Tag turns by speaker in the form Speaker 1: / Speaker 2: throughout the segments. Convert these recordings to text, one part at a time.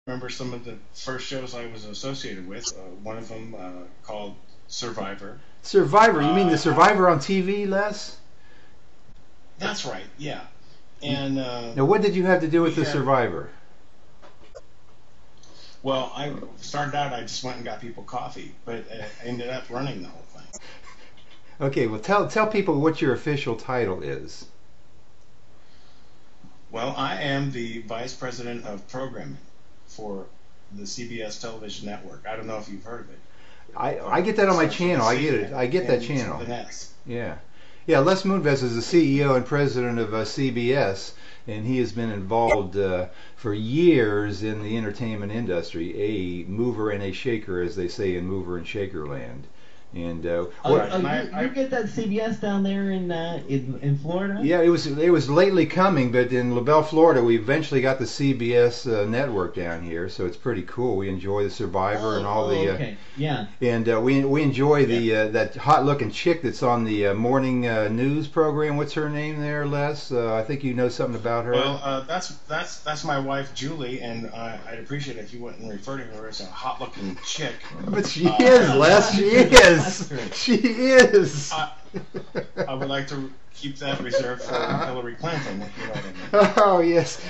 Speaker 1: remember some of the first shows I was associated with. One of them called Survivor.
Speaker 2: Survivor? You mean the
Speaker 1: Uh,
Speaker 2: Survivor on TV, Les?
Speaker 1: that's right, yeah. And
Speaker 2: Now, what did you have to do with
Speaker 1: we
Speaker 2: the
Speaker 1: had,
Speaker 2: Survivor?
Speaker 1: well, I started out, I just went and got people coffee, but I ended up running the whole thing.
Speaker 2: Okay, well, tell people what your official title is.
Speaker 1: Well, I am the vice president of programming for the CBS television network. I don't know if you've heard of it.
Speaker 2: I get that on my
Speaker 1: Starts with a
Speaker 2: channel. I get
Speaker 1: C
Speaker 2: it. I get that
Speaker 1: and ends
Speaker 2: channel.
Speaker 1: with an S.
Speaker 2: Yeah. Yeah, Les Moonves is the CEO and president of CBS, and he has been involved for years in the entertainment industry, a mover and a shaker, as they say in mover and shaker land. And
Speaker 1: Right, and
Speaker 3: You get that CBS down there in Florida?
Speaker 2: yeah, it was lately coming, but in LaBelle, Florida, we eventually got the CBS network down here, so it's pretty cool. We enjoy the Survivor and all the
Speaker 3: okay, yeah.
Speaker 2: and we enjoy the that hot looking chick that's on the morning news program. What's her name there, Les? I think you know something about her.
Speaker 1: Well, that's my wife Julie, and I'd appreciate it if you wouldn't refer to her as a hot-looking chick.
Speaker 2: But she is, Les. She is.
Speaker 3: That's
Speaker 2: She is.
Speaker 1: I would like to keep that reserved for Hillary Clinton, if you know what I mean.
Speaker 2: Oh yes.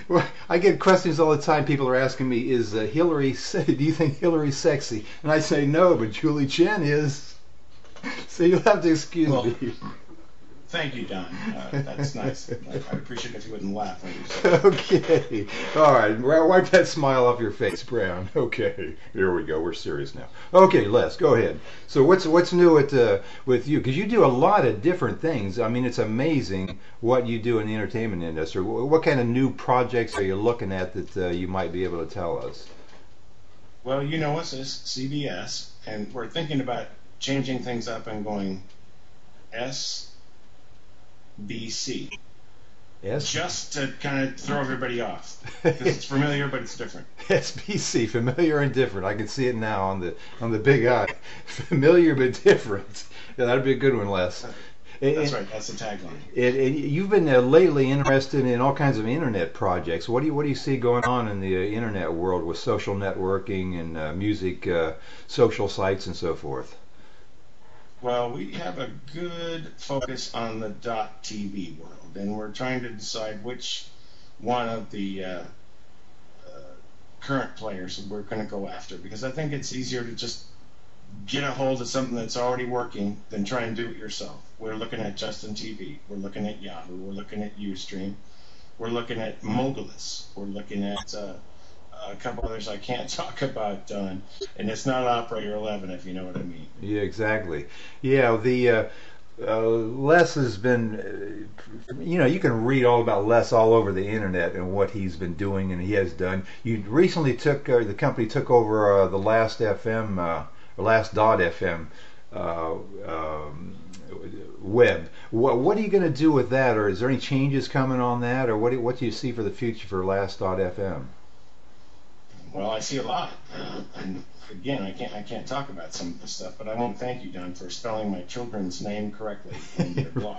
Speaker 2: Well, I get questions all the time. People are asking me, "Is Hillary? Do you think Hillary's sexy?" And I say no, but Julie Chen is. So you'll have to excuse
Speaker 1: Well,
Speaker 2: me.
Speaker 1: thank you, Don. That's nice. I'd appreciate it if you wouldn't laugh when you say it.
Speaker 2: Okay. All right. Well, wipe that smile off your face, Browne. Okay. Here we go. We're serious now. Okay, Les, go ahead. So what's new with you? Because you do a lot of different things. I mean, it's amazing what you do in the entertainment industry. What kind of new projects are you looking at that you might be able to tell us?
Speaker 1: Well, you know us as CBS, and we're thinking about changing things up and going SBC,
Speaker 2: Yes.
Speaker 1: just to kind of throw everybody off, because it's familiar, but it's different.
Speaker 2: SBC, familiar and different. I can see it now on the big eye. Familiar but different. Yeah, that'd be a good one, Les.
Speaker 1: That's right. That's the tagline.
Speaker 2: You've been lately interested in all kinds of internet projects. What do you see going on in the internet world with social networking and music, social sites, and so forth?
Speaker 1: Well, we have a good focus on the .TV world, and we're trying to decide which one of the current players we're going to go after, because I think it's easier to just get a hold of something that's already working than try and do it yourself. We're looking at Justin TV. We're looking at Yahoo. We're looking at Ustream. We're looking at Mogulus. We're looking at a couple others I can't talk about, Don. And it's not Operator 11, if you know what I mean.
Speaker 2: Yeah, exactly. Yeah, the Les has been, you can read all about Les all over the internet and what he's been doing and he has done. You recently the company took over the Last FM, or Last.fm web. What are you going to do with that, or is there any changes coming on that, or what do you see for the future for Last.fm?
Speaker 1: Well, I see a lot, and again, I can't talk about some of this stuff, but I want to thank you, Don, for spelling my children's name correctly in your blog.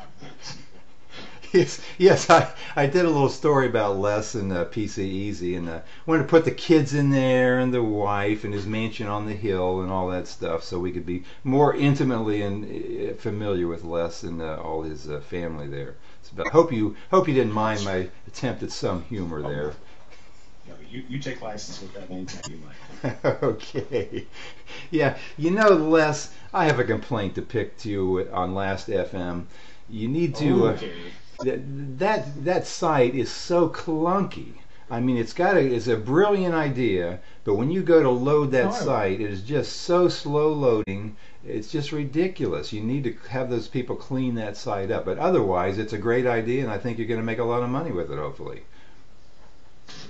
Speaker 2: Yes, I did a little story about Les and PCEasy, and wanted to put the kids in there and the wife and his mansion on the hill and all that stuff, so we could be more intimately and familiar with Les and all his family there. So, hope you didn't mind my attempt at some humor there.
Speaker 1: No, you take license with that anytime you like.
Speaker 2: Okay. Yeah, Les, I have a complaint to pick to you on Last FM. You need to.
Speaker 1: Okay.
Speaker 2: That site is so clunky. I mean, it's a brilliant idea, but when you go to load that site, it is just so slow loading. It's just ridiculous. You need to have those people clean that site up. But otherwise, it's a great idea, and I think you're going to make a lot of money with it, hopefully.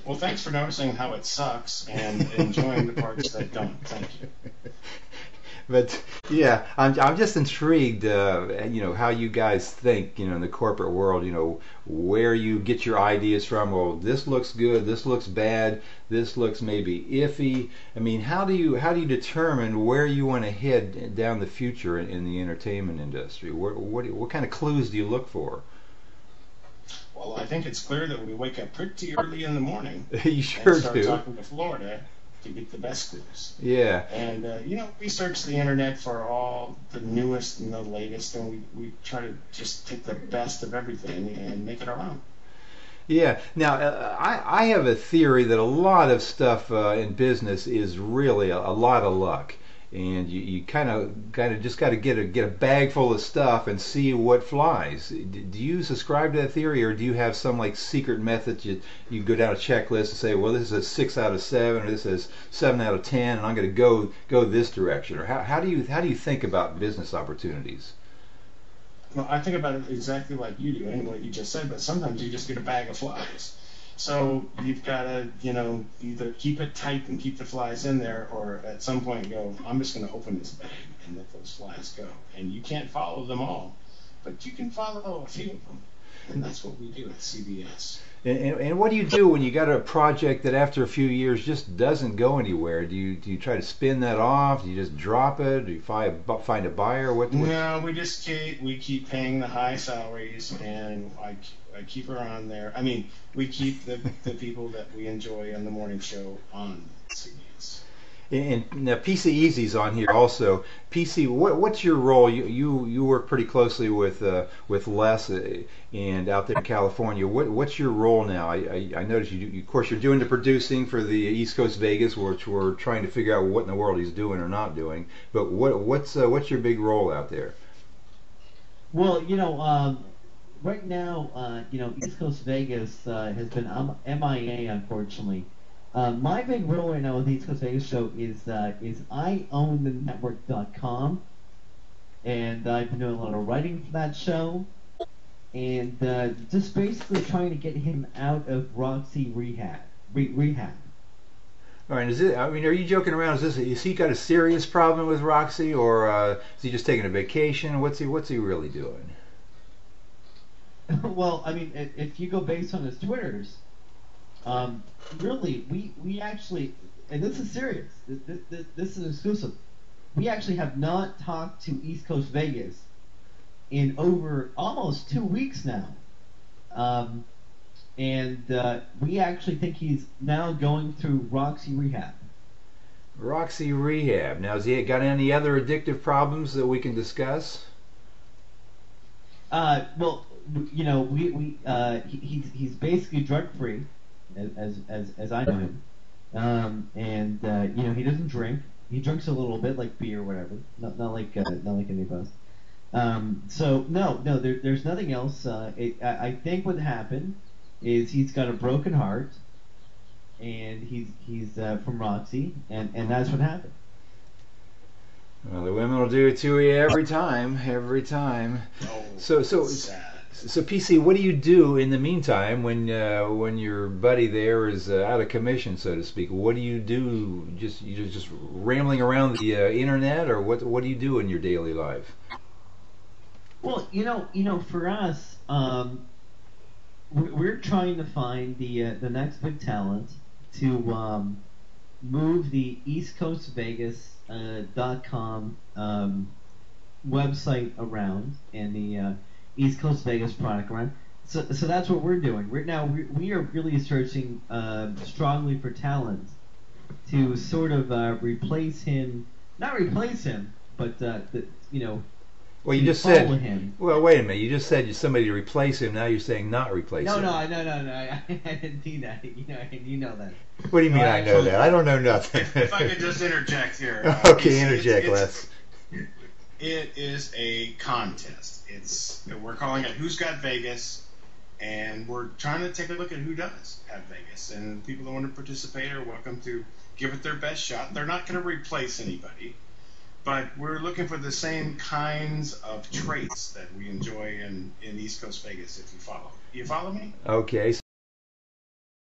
Speaker 1: Well, thanks for noticing how it sucks and enjoying the parts that don't. Thank you.
Speaker 2: But yeah, I'm just intrigued, how you guys think, in the corporate world, where you get your ideas from. Well, this looks good, this looks bad, this looks maybe iffy. I mean, how do you determine where you want to head down the future in the entertainment industry? What kind of clues do you look for?
Speaker 1: Well, I think it's clear that we wake up pretty early in the morning
Speaker 2: You sure
Speaker 1: and start
Speaker 2: do.
Speaker 1: talking to Florida to get the best clues.
Speaker 2: Yeah.
Speaker 1: And, we search the internet for all the newest and the latest, and we try to just take the best of everything and make it our own.
Speaker 2: Yeah. Now, I have a theory that a lot of stuff in business is really a lot of luck, and you kind of just got to get a bag full of stuff and see what flies. Do you subscribe to that theory, or do you have some like secret method? You go down a checklist and say, well, this is a 6 out of 7, or this is 7 out of 10, and I'm going to go this direction. Or how do you think about business opportunities?
Speaker 1: Well, I think about it exactly like you do, and what you just said, but sometimes you just get a bag of flies. So you've got to, either keep it tight and keep the flies in there, or at some point go, I'm just going to open this bag and let those flies go. And you can't follow them all, but you can follow a few of them. And that's what we do at CBS.
Speaker 2: And what do you do when you got a project that after a few years just doesn't go anywhere? Do you try to spin that off? Do you just drop it? Do you find a buyer?
Speaker 1: No, we keep paying the high salaries, and I keep her on there. I mean, we keep the people that we enjoy on the morning show on CBS.
Speaker 2: And now PCEasy's on here also. PC, what's your role? You work pretty closely with Les and out there in California. What's your role now? I noticed you of course you're doing the producing for the East Coast Vegas, which we're trying to figure out what in the world he's doing or not doing. But what's your big role out there?
Speaker 3: Well, right now, East Coast Vegas has been MIA, unfortunately. My big role right now with the East Coast Vegas show is I own the network.com, and I've been doing a lot of writing for that show, and just basically trying to get him out of Roxy rehab.
Speaker 2: All right, are you joking around? Is he got a serious problem with Roxy, or is he just taking a vacation? What's he really doing?
Speaker 3: Well, I mean, if you go based on his Twitters, really, we actually, and this is serious, this is exclusive, we actually have not talked to East Coast Vegas in over almost 2 weeks now. And we actually think he's now going through Roxy rehab.
Speaker 2: Roxy rehab. Now, has he got any other addictive problems that we can discuss?
Speaker 3: Well, he's basically drug free, as I know him, and he doesn't drink. He drinks a little bit, like beer or whatever, not like any of us. So no, there's nothing else. I think what happened is he's got a broken heart, and he's from Roxy, and that's what happened.
Speaker 2: Well, the women will do it to you every time.
Speaker 1: Oh,
Speaker 2: So
Speaker 1: sad.
Speaker 2: So PC, what do you do in the meantime when your buddy there is out of commission, so to speak? What do you do? You're just rambling around the internet, or what do you do in your daily life?
Speaker 3: Well, for us, we're trying to find the next big talent to move the East Coast Vegas .com website around, and the East Coast Vegas product around. So that's what we're doing. We are really searching strongly for talent to sort of replace him. Not replace him, but
Speaker 2: Well, you just said. Him. Well, wait a minute. You just said somebody to replace him. Now you're saying not replace him.
Speaker 3: No. I didn't mean that. You know that.
Speaker 2: What do you mean? I know that. I don't know nothing.
Speaker 1: If I could just interject here.
Speaker 2: Okay, interject, Les.
Speaker 1: It is a contest. We're calling it Who's Got Vegas, and we're trying to take a look at who does have Vegas. And people that want to participate are welcome to give it their best shot. They're not going to replace anybody, but we're looking for the same kinds of traits that we enjoy in East Coast Vegas. If you follow me.
Speaker 2: Okay.